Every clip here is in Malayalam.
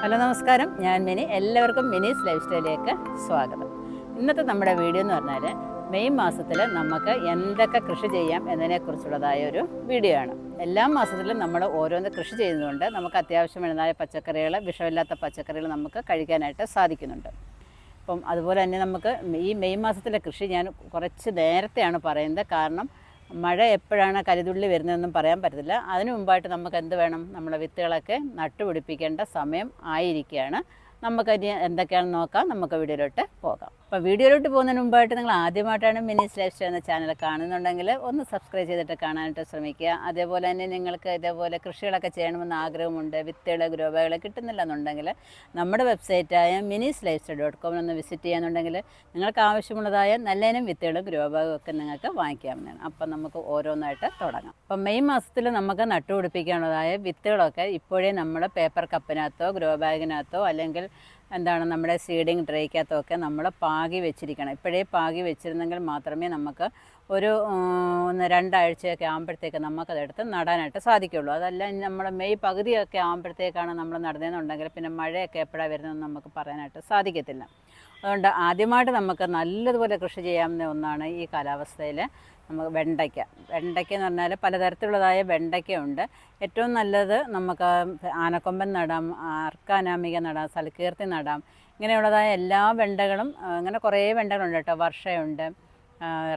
ഹലോ നമസ്കാരം, ഞാൻ മിനി. എല്ലാവർക്കും മിനീസ് ലൈഫ് സ്റ്റൈലിലേക്ക് സ്വാഗതം. ഇന്നത്തെ നമ്മുടെ വീഡിയോ എന്ന് പറഞ്ഞാൽ മെയ് മാസത്തിൽ നമുക്ക് എന്തൊക്കെ കൃഷി ചെയ്യാം എന്നതിനെക്കുറിച്ചുള്ളതായ ഒരു വീഡിയോ ആണ്. എല്ലാ മാസത്തിലും നമ്മൾ ഓരോന്ന് കൃഷി ചെയ്യുന്നതുകൊണ്ട് നമുക്ക് അത്യാവശ്യം വേണ്ടതായ പച്ചക്കറികൾ, വിഷമില്ലാത്ത പച്ചക്കറികൾ നമുക്ക് കഴിക്കാനായിട്ട് സാധിക്കുന്നുണ്ട്. അപ്പം അതുപോലെ തന്നെ നമുക്ക് ഈ മെയ് മാസത്തിലെ കൃഷി ഞാൻ കുറച്ച് നേരത്തെയാണ് പറയുന്നത്. കാരണം മഴ എപ്പോഴാണ് കലിതുള്ളി വരുന്നതെന്നും പറയാൻ പറ്റത്തില്ല. അതിനു മുമ്പായിട്ട് നമുക്ക് എന്ത് വേണം, നമ്മളെ വിത്തുകളൊക്കെ നട്ടുപിടിപ്പിക്കേണ്ട സമയം ആയിരിക്കുകയാണ്. നമുക്കതിന് എന്തൊക്കെയാണെന്ന് നോക്കാം. നമുക്ക് വീഡിയോയിലോട്ട് പോകാം. അപ്പോൾ വീഡിയോയിലോട്ട് പോകുന്നതിന് മുമ്പായിട്ട് നിങ്ങൾ ആദ്യമായിട്ടാണ് മിനീസ് ലൈഫ് സ്റ്റൈൽ എന്ന ചാനൽ കാണുന്നുണ്ടെങ്കിൽ ഒന്ന് സബ്സ്ക്രൈബ് ചെയ്തിട്ട് കാണാനായിട്ട് ശ്രമിക്കുക. അതേപോലെ തന്നെ നിങ്ങൾക്ക് ഇതേപോലെ കൃഷികളൊക്കെ ചെയ്യണമെന്ന് ആഗ്രഹമുണ്ട്, വിത്തുകൾ ഗ്രോ ബാഗുകൾ കിട്ടുന്നില്ല എന്നുണ്ടെങ്കിൽ നമ്മുടെ വെബ്സൈറ്റായ minisslifestyle.com ഒന്ന് വിസിറ്റ് ചെയ്യാന്നുണ്ടെങ്കിൽ നിങ്ങൾക്ക് ആവശ്യമുള്ളതായ നല്ലതിനും വിത്തുകളും ഗ്രോ ബാഗും ഒക്കെ നിങ്ങൾക്ക് വാങ്ങിക്കാവുന്നതാണ്. അപ്പം നമുക്ക് ഓരോന്നായിട്ട് തുടങ്ങാം. അപ്പം മെയ് മാസത്തിൽ നമുക്ക് നട്ടുപിടിപ്പിക്കാനുള്ളതായ വിത്തുകളൊക്കെ ഇപ്പോഴേ നമ്മൾ പേപ്പർ കപ്പിനകത്തോ ഗ്രോ ബാഗിനകത്തോ അല്ലെങ്കിൽ നമ്മുടെ സീഡിങ് ട്രേക്കകത്തൊക്കെ നമ്മൾ പാകി വെച്ചിരിക്കണം. ഇപ്പോഴേ പാകി വെച്ചിരുന്നെങ്കിൽ മാത്രമേ നമുക്ക് ഒരു 2 ആഴ്ചയൊക്കെ ആകുമ്പോഴത്തേക്ക് നമുക്കതെടുത്ത് നടാനായിട്ട് സാധിക്കുള്ളൂ. അതല്ല നമ്മൾ മെയ് പകുതിയൊക്കെ ആകുമ്പോഴത്തേക്കാണ് നമ്മൾ നടുന്നതെന്നുണ്ടെങ്കിൽ പിന്നെ മഴയൊക്കെ എപ്പോഴാണ് വരുന്നതെന്ന് നമുക്ക് പറയാനായിട്ട് സാധിക്കത്തില്ല. അതുകൊണ്ട് ആദ്യമായിട്ട് നമുക്ക് നല്ലതുപോലെ കൃഷി ചെയ്യാവുന്ന ഒന്നാണ് ഈ കാലാവസ്ഥയിൽ നമുക്ക് വെണ്ടയ്ക്ക എന്ന് പറഞ്ഞാൽ പലതരത്തിലുള്ളതായ വെണ്ടയ്ക്കയുണ്ട്. ഏറ്റവും നല്ലത് നമുക്ക് ആനക്കൊമ്പൻ നടാം, അർക്കാനാമിക നടാം, സൽക്കീർത്തി നടാം. ഇങ്ങനെയുള്ളതായ എല്ലാ വെണ്ടകളും, അങ്ങനെ കുറേ വെണ്ടകളുണ്ട് കേട്ടോ. വർഷയുണ്ട്,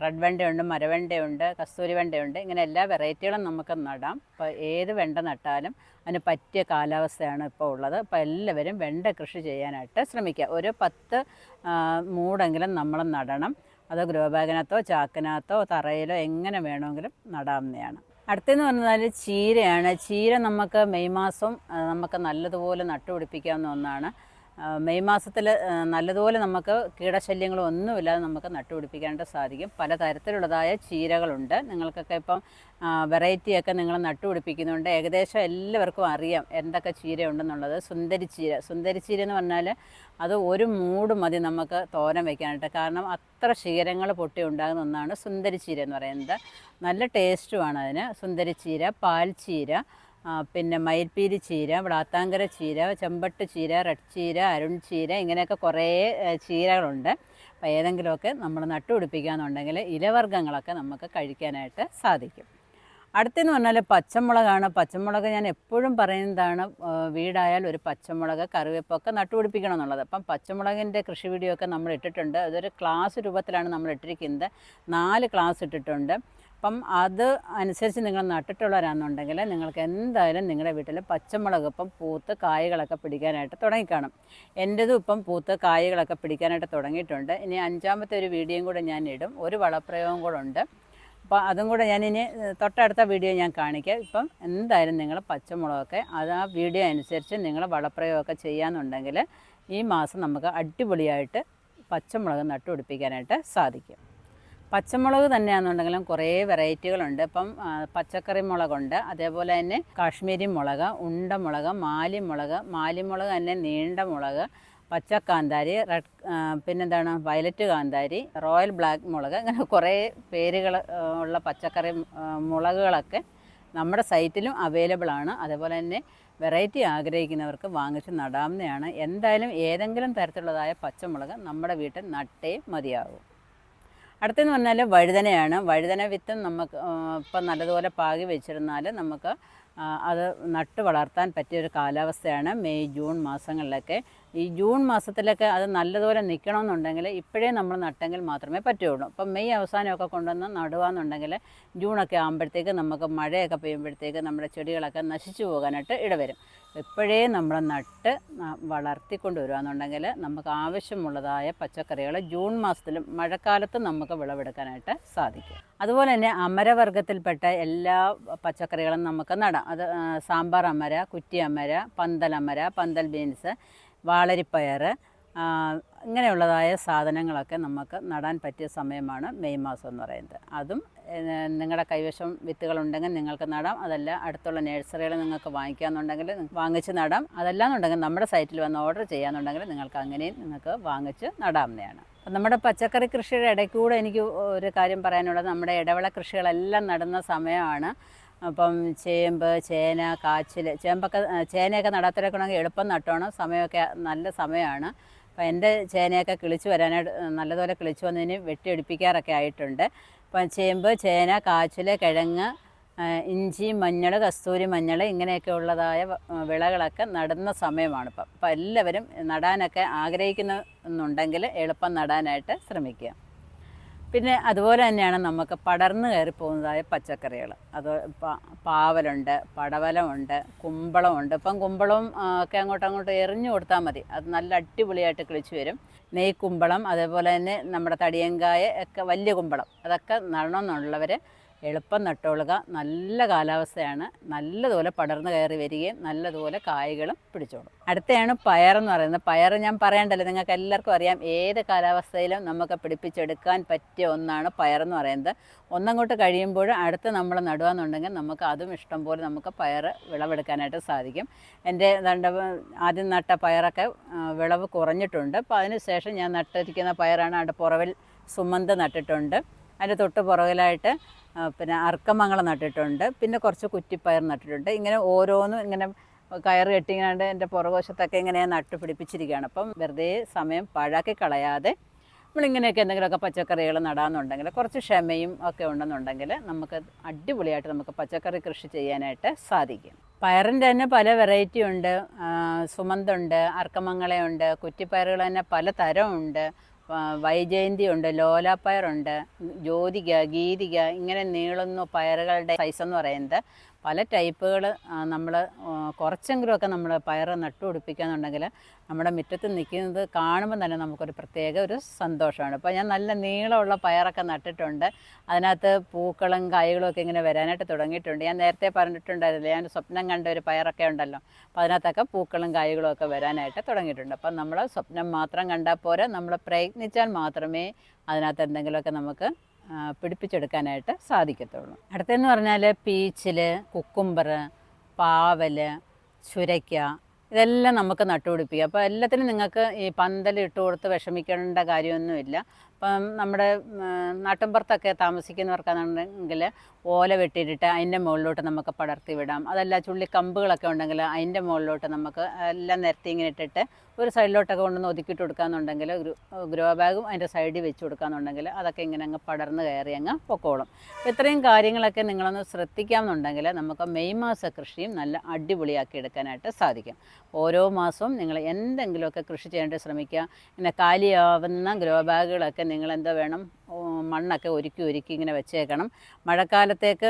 റെഡ് വെണ്ടയുണ്ട്, മരവെണ്ടയുണ്ട്, കസ്തൂരി വെണ്ടയുണ്ട്. ഇങ്ങനെ എല്ലാ വെറൈറ്റികളും നമുക്ക് നടാം. അപ്പോൾ ഏത് വെണ്ട നട്ടാലും അതിന് പറ്റിയ കാലാവസ്ഥയാണ് ഇപ്പോൾ ഉള്ളത്. അപ്പോൾ എല്ലാവരും വെണ്ട കൃഷി ചെയ്യാനായിട്ട് ശ്രമിക്കുക. ഒരു 10 മൂടെങ്കിലും നമ്മൾ നടണം. അത് ഗ്രോ ബാഗിനകത്തോ ചാക്കിനകത്തോ തറയിലോ എങ്ങനെ വേണമെങ്കിലും നടാവുന്നതാണ്. അടുത്തെന്ന് പറഞ്ഞാൽ ചീരയാണ്. ചീര നമുക്ക് മെയ് മാസം നമുക്ക് നല്ലതുപോലെ നട്ടുപിടിപ്പിക്കാവുന്ന ഒന്നാണ്. മെയ് മാസത്തിൽ നല്ലതുപോലെ നമുക്ക് കീടശല്യങ്ങളും ഒന്നുമില്ലാതെ നമുക്ക് നട്ടുപിടിപ്പിക്കാനായിട്ട് സാധിക്കും. പലതരത്തിലുള്ളതായ ചീരകളുണ്ട്. നിങ്ങൾക്കൊക്കെ ഇപ്പം വെറൈറ്റിയൊക്കെ നിങ്ങൾ നട്ടുപിടിപ്പിക്കുന്നുണ്ട്. ഏകദേശം എല്ലാവർക്കും അറിയാം എന്തൊക്കെ ചീര ഉണ്ടെന്നുള്ളത്. സുന്ദരിച്ചീര എന്ന് പറഞ്ഞാൽ അത് ഒരു മൂട് മതി നമുക്ക് തോരൻ വയ്ക്കാനായിട്ട്. കാരണം അത്ര ശിഖരങ്ങൾ പൊട്ടി ഉണ്ടാകുന്ന ഒന്നാണ് സുന്ദരിച്ചീര എന്ന് പറയുന്നത്. നല്ല ടേസ്റ്റുമാണ് അതിന്. സുന്ദരിച്ചീര, പാൽച്ചീര, പിന്നെ മയിൽപ്പീരി ചീര, വ്ളാത്താങ്കര ചീര, ചെമ്പട്ട് ചീര, റെഡ് ചീര, അരുൺ ചീര, ഇങ്ങനെയൊക്കെ കുറേ ചീരകളുണ്ട്. അപ്പോൾ ഏതെങ്കിലുമൊക്കെ നമ്മൾ നട്ടുപിടിപ്പിക്കുകയെന്നുണ്ടെങ്കിൽ ഇലവർഗ്ഗങ്ങളൊക്കെ നമുക്ക് കഴിക്കാനായിട്ട് സാധിക്കും. അടുത്തെന്ന് പറഞ്ഞാൽ പച്ചമുളകാണ്. പച്ചമുളക് ഞാൻ എപ്പോഴും പറയുന്നതാണ്, വീടായാൽ ഒരു പച്ചമുളക്, കറിവേപ്പൊക്കെ നട്ടുപിടിപ്പിക്കണം എന്നുള്ളത്. അപ്പം പച്ചമുളകിൻ്റെ കൃഷി വീഡിയോ ഒക്കെ നമ്മൾ ഇട്ടിട്ടുണ്ട്. അതൊരു ക്ലാസ് രൂപത്തിലാണ് നമ്മൾ ഇട്ടിരിക്കുന്നത്. 4 ക്ലാസ് ഇട്ടിട്ടുണ്ട്. അപ്പം അത് അനുസരിച്ച് നിങ്ങൾ നട്ടിട്ടുള്ളവരാണെന്നുണ്ടെങ്കിൽ നിങ്ങൾക്ക് എന്തായാലും നിങ്ങളുടെ വീട്ടിൽ പച്ചമുളക് ഇപ്പം പൂത്ത് കായകളൊക്കെ പിടിക്കാനായിട്ട് തുടങ്ങിക്കാണും. എൻ്റെതും ഇപ്പം പൂത്ത് കായകളൊക്കെ പിടിക്കാനായിട്ട് തുടങ്ങിയിട്ടുണ്ട്. ഇനി 5ാമത്തെ ഒരു വീഡിയോയും കൂടെ ഞാൻ ഇടും. ഒരു വളപ്രയോഗം കൂടെ ഉണ്ട്. അപ്പോൾ അതും കൂടെ ഞാനിനി തൊട്ടടുത്ത വീഡിയോ ഞാൻ കാണിക്കാം. ഇപ്പം എന്തായാലും നിങ്ങൾ പച്ചമുളകൊക്കെ ആ വീഡിയോ അനുസരിച്ച് നിങ്ങൾ വളപ്രയോഗമൊക്കെ ചെയ്യാമെന്നുണ്ടെങ്കിൽ ഈ മാസം നമുക്ക് അടിപൊളിയായിട്ട് പച്ചമുളക് നട്ടുപിടിപ്പിക്കാനായിട്ട് സാധിക്കും. പച്ചമുളക് തന്നെയാണെന്നുണ്ടെങ്കിലും കുറേ വെറൈറ്റികളുണ്ട്. ഇപ്പം പച്ചക്കറി മുളകുണ്ട്, അതേപോലെ തന്നെ കാശ്മീരി മുളക്, ഉണ്ടമുളക്, മാലിമുളക് തന്നെ, നീണ്ട മുളക്, പച്ചക്കാന്താരി, വയലറ്റ് കാന്താരി, റോയൽ ബ്ലാക്ക് മുളക്, അങ്ങനെ കുറേ പേരുകൾ ഉള്ള പച്ചക്കറി മുളകുകളൊക്കെ നമ്മുടെ സൈറ്റിലും അവൈലബിൾ ആണ്. അതേപോലെ തന്നെ വെറൈറ്റി ആഗ്രഹിക്കുന്നവർക്ക് വാങ്ങിച്ച് നടാവുന്നതാണ്. എന്തായാലും ഏതെങ്കിലും തരത്തിലുള്ളതായ പച്ചമുളക് നമ്മുടെ വീട്ടിൽ നട്ടേ മതിയാകും. അടുത്തെന്ന് പറഞ്ഞാൽ വഴുതനയാണ്. വഴുതന വിത്തും നമുക്ക് ഇപ്പം നല്ലതുപോലെ പാകി വെച്ചിരുന്നാൽ നമുക്ക് അത് നട്ട് വളർത്താൻ പറ്റിയൊരു കാലാവസ്ഥയാണ് മെയ് ജൂൺ മാസങ്ങളിലൊക്കെ. ഈ ജൂൺ മാസത്തിലൊക്കെ അത് നല്ലതുപോലെ നിൽക്കണമെന്നുണ്ടെങ്കിൽ ഇപ്പോഴേ നമ്മൾ നട്ടെങ്കിൽ മാത്രമേ പറ്റുകയുള്ളൂ. അപ്പം മെയ് അവസാനമൊക്കെ കൊണ്ടുവന്ന് നടുകയെന്നുണ്ടെങ്കിൽ ജൂണൊക്കെ ആകുമ്പോഴത്തേക്ക് നമുക്ക് മഴയൊക്കെ പെയ്യുമ്പോഴത്തേക്ക് നമ്മുടെ ചെടികളൊക്കെ നശിച്ചു പോകാനായിട്ട് ഇടവരും. ഇപ്പോഴേ നമ്മൾ നട്ട് വളർത്തിക്കൊണ്ട് വരികയെന്നുണ്ടെങ്കിൽ നമുക്ക് ആവശ്യമുള്ളതായ പച്ചക്കറികൾ ജൂൺ മാസത്തിലും മഴക്കാലത്തും നമുക്ക് വിളവെടുക്കാനായിട്ട് സാധിക്കും. അതുപോലെ തന്നെ അമരവർഗ്ഗത്തിൽപ്പെട്ട എല്ലാ പച്ചക്കറികളും നമുക്ക് നടാം. അത് സാമ്പാർ അമര, കുറ്റി അമര, പന്തൽ ബീൻസ്, വാളരിപ്പയർ, ഇങ്ങനെയുള്ളതായ സാധനങ്ങളൊക്കെ നമുക്ക് നടാൻ പറ്റിയ സമയമാണ് മെയ് മാസം എന്ന് പറയുന്നത്. അതും നിങ്ങളുടെ കൈവശം വിത്തുകളുണ്ടെങ്കിൽ നിങ്ങൾക്ക് നടാം. അതല്ല അടുത്തുള്ള നഴ്സറികൾ നിങ്ങൾക്ക് വാങ്ങിക്കാമെന്നുണ്ടെങ്കിൽ വാങ്ങിച്ച് നടാം. അതല്ലാന്നുണ്ടെങ്കിൽ നമ്മുടെ സൈറ്റിൽ വന്ന് ഓർഡർ ചെയ്യാമെന്നുണ്ടെങ്കിൽ നിങ്ങൾക്ക് അങ്ങനെയും നിങ്ങൾക്ക് വാങ്ങിച്ച് നടാവുന്നതാണ്. അപ്പം നമ്മുടെ പച്ചക്കറി കൃഷിയുടെ ഇടയ്ക്കൂടെ എനിക്ക് ഒരു കാര്യം പറയാനുള്ളത്, നമ്മുടെ ഇടവിള കൃഷികളെല്ലാം നടുന്ന സമയമാണ്. അപ്പം ചേമ്പ്, ചേന, കാച്ചിൽ, ചേനയൊക്കെ നടാത്തിരക്കണമെങ്കിൽ എളുപ്പം നട്ടോണം, സമയമൊക്കെ നല്ല സമയമാണ്. അപ്പോൾ എൻ്റെ ചേനയൊക്കെ കിളിച്ച് വരാനായിട്ട് നല്ലതുപോലെ കിളിച്ച് വന്നതിന് വെട്ടിയെടുപ്പിക്കാറൊക്കെ ആയിട്ടുണ്ട്. അപ്പം ചേമ്പ്, ചേന, കാച്ചിൽ, കിഴങ്ങ്, ഇഞ്ചി, മഞ്ഞൾ, കസ്തൂരി മഞ്ഞൾ, ഇങ്ങനെയൊക്കെ ഉള്ളതായ വിളകളൊക്കെ നടുന്ന സമയമാണ് ഇപ്പം. അപ്പോൾ എല്ലാവരും നടാനൊക്കെ ആഗ്രഹിക്കുന്നുണ്ടെങ്കിൽ എളുപ്പം നടാനായിട്ട് ശ്രമിക്കുക. പിന്നെ അതുപോലെ തന്നെയാണ് നമുക്ക് പടർന്നു കയറി പോകുന്നതായ പച്ചക്കറികൾ. അത് പാവലുണ്ട്, പടവലമുണ്ട്, കുമ്പളമുണ്ട്. ഇപ്പം കുമ്പളവും ഒക്കെ അങ്ങോട്ട് എറിഞ്ഞു കൊടുത്താൽ മതി, അത് നല്ല അടിപൊളിയായിട്ട് കിളിച്ച് വരും. നെയ്ക്കുമ്പളം, അതേപോലെ തന്നെ നമ്മുടെ തടിയങ്കായ ഒക്കെ, വലിയ കുമ്പളം, അതൊക്കെ നടണമെന്നുള്ളവർ എളുപ്പം നട്ടോളുക. നല്ല കാലാവസ്ഥയാണ്, നല്ലതുപോലെ പടർന്നു കയറി വരികയും നല്ലതുപോലെ കായ്കളും പിടിച്ചോളും. അടുത്തയാണ് പയറെന്ന് പറയുന്നത്. പയർ ഞാൻ പറയണ്ടല്ലോ, നിങ്ങൾക്ക് എല്ലാവർക്കും അറിയാം, ഏത് കാലാവസ്ഥയിലും നമുക്ക് പിടിപ്പിച്ചെടുക്കാൻ പറ്റിയ ഒന്നാണ് പയറെന്ന് പറയുന്നത്. ഒന്നങ്ങോട്ട് കഴിയുമ്പോൾ അടുത്ത് നമ്മൾ നടുകയെന്നുണ്ടെങ്കിൽ നമുക്ക് അതും ഇഷ്ടം പോലെ നമുക്ക് പയർ വിളവെടുക്കാനായിട്ട് സാധിക്കും. എൻ്റെ ആദ്യം നട്ട പയറൊക്കെ വിളവ് കുറഞ്ഞിട്ടുണ്ട്. അപ്പോൾ അതിന് ശേഷം ഞാൻ നട്ടിരിക്കുന്ന പയറാണ്. അവിടെ പുറവിൽ സുമന്ത് നട്ടിട്ടുണ്ട്, അതിൻ്റെ തൊട്ട് പുറകിലായിട്ട് പിന്നെ അർക്കമംഗളം നട്ടിട്ടുണ്ട്, പിന്നെ കുറച്ച് കുറ്റിപ്പയർ നട്ടിട്ടുണ്ട്. ഇങ്ങനെ ഓരോന്നും ഇങ്ങനെ കയറ് കെട്ടിങ്ങാണ്ട് എൻ്റെ പുറകുവശത്തൊക്കെ ഇങ്ങനെ നട്ട് പിടിപ്പിച്ചിരിക്കുകയാണ്. അപ്പം വെറുതെ സമയം പാഴാക്കി കളയാതെ നമ്മളിങ്ങനെയൊക്കെ എന്തെങ്കിലുമൊക്കെ പച്ചക്കറികൾ നടാമെന്നുണ്ടെങ്കിൽ, കുറച്ച് ക്ഷമയും ഒക്കെ ഉണ്ടെന്നുണ്ടെങ്കിൽ നമുക്ക് അടിപൊളിയായിട്ട് നമുക്ക് പച്ചക്കറി കൃഷി ചെയ്യാനായിട്ട് സാധിക്കും. പയറിൻ്റെ തന്നെ പല വെറൈറ്റി ഉണ്ട്. സുമന്തുണ്ട്, അർക്കമംഗളയുണ്ട്, കുറ്റിപ്പയറുകൾ തന്നെ പല തരമുണ്ട്. വൈജയന്തി ഉണ്ട്, ലോലാപ്പയറുണ്ട്, ജ്യോതിക, ഗീതിക, ഇങ്ങനെ നീളുന്ന പയറുകളുടെ സൈസെന്ന് പറയുന്നത് പല ടൈപ്പുകൾ. നമ്മൾ കുറച്ചെങ്കിലുമൊക്കെ നമ്മൾ പയർ നട്ടുപിടിപ്പിക്കുകയെന്നുണ്ടെങ്കിൽ നമ്മുടെ മുറ്റത്ത് നിൽക്കുന്നത് കാണുമ്പോൾ തന്നെ നമുക്കൊരു പ്രത്യേക ഒരു സന്തോഷമാണ്. അപ്പോൾ ഞാൻ നല്ല നീളമുള്ള പയറൊക്കെ നട്ടിട്ടുണ്ട്. അതിനകത്ത് പൂക്കളും കായ്കളും ഒക്കെ ഇങ്ങനെ വരാനായിട്ട് തുടങ്ങിയിട്ടുണ്ട്. ഞാൻ നേരത്തെ പറഞ്ഞിട്ടുണ്ടായിരുന്നില്ല, ഞാൻ സ്വപ്നം കണ്ട ഒരു പയറൊക്കെ ഉണ്ടല്ലോ, അപ്പോൾ അതിനകത്തൊക്കെ പൂക്കളും കായ്കളും ഒക്കെ വരാനായിട്ട് തുടങ്ങിയിട്ടുണ്ട്. അപ്പം നമ്മൾ സ്വപ്നം മാത്രം കണ്ടാൽ പോരാ, നമ്മൾ പ്രയത്നിച്ചാൽ മാത്രമേ അതിനകത്ത് എന്തെങ്കിലുമൊക്കെ നമുക്ക് പിടിപ്പിച്ചെടുക്കാനായിട്ട് സാധിക്കത്തുള്ളൂ. അടുത്തെന്ന് പറഞ്ഞാൽ പീച്ചിൽ, കുക്കുംബർ, പാവൽ, ചുരയ്ക്ക, ഇതെല്ലാം നമുക്ക് നട്ടുപിടിപ്പിക്കാം. അപ്പോൾ എല്ലാത്തിനും നിങ്ങൾക്ക് ഈ പന്തലിട്ട് കൊടുത്ത് വിഷമിക്കേണ്ട കാര്യമൊന്നുമില്ല. അപ്പം നമ്മുടെ നാട്ടിൻപുറത്തൊക്കെ താമസിക്കുന്നവർക്കാണെന്നുണ്ടെങ്കിൽ ഓല വെട്ടിയിട്ടിട്ട് അതിൻ്റെ മുകളിലോട്ട് നമുക്ക് പടർത്തി വിടാം. അതല്ല ചുള്ളിക്കമ്പുകളൊക്കെ ഉണ്ടെങ്കിൽ അതിൻ്റെ മുകളിലോട്ട് നമുക്ക് എല്ലാം നിരത്തി ഇങ്ങനെ ഇട്ടിട്ട് ഒരു സൈഡിലോട്ടൊക്കെ കൊണ്ടുവന്ന് ഒതുക്കിയിട്ട് കൊടുക്കാമെന്നുണ്ടെങ്കിൽ ഗ്രോ ബാഗും അതിൻ്റെ സൈഡിൽ വെച്ച് കൊടുക്കാമെന്നുണ്ടെങ്കിൽ അതൊക്കെ ഇങ്ങനെ അങ്ങ് പടർന്ന് കയറി അങ്ങ് പൊക്കോളും. അപ്പോൾ ഇത്രയും കാര്യങ്ങളൊക്കെ നിങ്ങളൊന്ന് ശ്രദ്ധിക്കാമെന്നുണ്ടെങ്കിൽ നമുക്ക് മെയ് മാസ കൃഷിയും നല്ല അടിപൊളിയാക്കി എടുക്കാനായിട്ട് സാധിക്കും. ഓരോ മാസവും നിങ്ങൾ എന്തെങ്കിലുമൊക്കെ കൃഷി ചെയ്യാനായിട്ട് ശ്രമിക്കുക. ഇങ്ങനെ കാലിയാവുന്ന ഗ്രോ ബാഗുകളൊക്കെ നിങ്ങളെന്തോ വേണം, മണ്ണൊക്കെ ഒരുക്കി ഇങ്ങനെ വെച്ചേക്കണം. മഴക്കാലത്തേക്ക്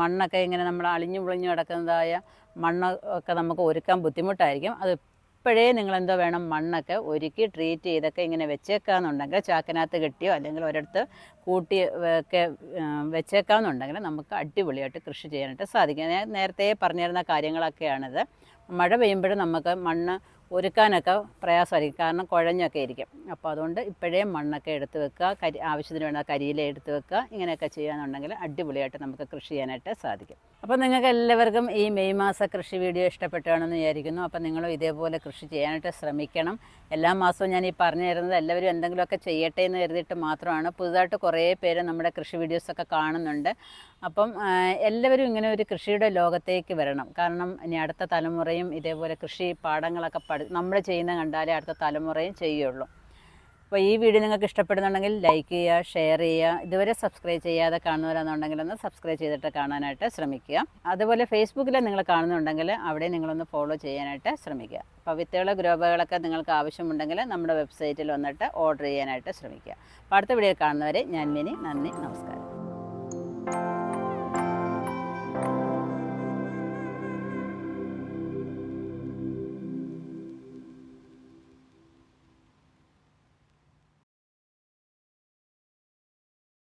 മണ്ണൊക്കെ ഇങ്ങനെ നമ്മൾ അളിഞ്ഞു പൊളിഞ്ഞു കിടക്കുന്നതായ മണ്ണൊക്കെ നമുക്ക് ഒരുക്കാൻ ബുദ്ധിമുട്ടായിരിക്കും. അത് ഇപ്പോഴേ നിങ്ങളെന്തോ വേണം, മണ്ണൊക്കെ ഒരുക്കി ട്രീറ്റ് ചെയ്തൊക്കെ ഇങ്ങനെ വെച്ചേക്കാമെന്നുണ്ടെങ്കിൽ, ചാക്കിനകത്ത് കെട്ടിയോ അല്ലെങ്കിൽ ഒരിടത്ത് കൂട്ടി ഒക്കെ വെച്ചേക്കാമെന്നുണ്ടെങ്കിൽ നമുക്ക് അടിപൊളിയായിട്ട് കൃഷി ചെയ്യാനായിട്ട് സാധിക്കും. ഞാൻ നേരത്തെ പറഞ്ഞിരുന്ന കാര്യങ്ങളൊക്കെയാണിത്. മഴ പെയ്യുമ്പോഴും നമുക്ക് മണ്ണ് ഒരുക്കാനൊക്കെ പ്രയാസമായിരിക്കും, കാരണം കുഴഞ്ഞൊക്കെ ഇരിക്കും. അപ്പോൾ അതുകൊണ്ട് ഇപ്പോഴേ മണ്ണൊക്കെ എടുത്ത് വെക്കുക, ആവശ്യത്തിന് വേണ്ട കരിയില എടുത്ത് വെക്കുക. ഇങ്ങനെയൊക്കെ ചെയ്യാന്നുണ്ടെങ്കിൽ അടിപൊളിയായിട്ട് നമുക്ക് കൃഷി ചെയ്യാനായിട്ട് സാധിക്കും. അപ്പോൾ നിങ്ങൾക്ക് എല്ലാവർക്കും ഈ മെയ് മാസ കൃഷി വീഡിയോ ഇഷ്ടപ്പെട്ടാണെന്ന് വിചാരിക്കുന്നു. അപ്പോൾ നിങ്ങളും ഇതേപോലെ കൃഷി ചെയ്യാനായിട്ട് ശ്രമിക്കണം. എല്ലാ മാസവും ഞാൻ ഈ പറഞ്ഞു തരുന്നത് എല്ലാവരും എന്തെങ്കിലുമൊക്കെ ചെയ്യട്ടെ എന്ന് കരുതിയിട്ട് മാത്രമാണ്. പുതുതായിട്ട് കുറേ പേര് നമ്മുടെ കൃഷി വീഡിയോസൊക്കെ കാണുന്നുണ്ട്. അപ്പം എല്ലാവരും ഇങ്ങനെ ഒരു കൃഷിയുടെ ലോകത്തേക്ക് വരണം. കാരണം ഇനി അടുത്ത തലമുറയും ഇതേപോലെ കൃഷി പാഠങ്ങളൊക്കെ നമ്മൾ ചെയ്യുന്ന കണ്ടാലേ അടുത്ത തലമുറയും ചെയ്യുള്ളൂ. അപ്പോൾ ഈ വീഡിയോ നിങ്ങൾക്ക് ഇഷ്ടപ്പെടുന്നുണ്ടെങ്കിൽ ലൈക്ക് ചെയ്യുക, ഷെയർ ചെയ്യുക. ഇതുവരെ സബ്സ്ക്രൈബ് ചെയ്യാതെ കാണുന്നവരാണെന്നുണ്ടെങ്കിൽ ഒന്ന് സബ്സ്ക്രൈബ് ചെയ്തിട്ട് കാണാനായിട്ട് ശ്രമിക്കുക. അതുപോലെ ഫേസ്ബുക്കിൽ നിങ്ങൾ കാണുന്നുണ്ടെങ്കിൽ അവിടെ നിങ്ങളൊന്ന് ഫോളോ ചെയ്യാനായിട്ട് ശ്രമിക്കുക. അപ്പോൾ വിത്തുകൾ, ഗ്രോബകളൊക്കെ നിങ്ങൾക്ക് ആവശ്യമുണ്ടെങ്കിൽ നമ്മുടെ വെബ്സൈറ്റിൽ വന്നിട്ട് ഓർഡർ ചെയ്യാനായിട്ട് ശ്രമിക്കുക. അപ്പോൾ അടുത്ത വീഡിയോ കാണുന്നവരെ ഞാൻ മിനി. നന്ദി, നമസ്കാരം.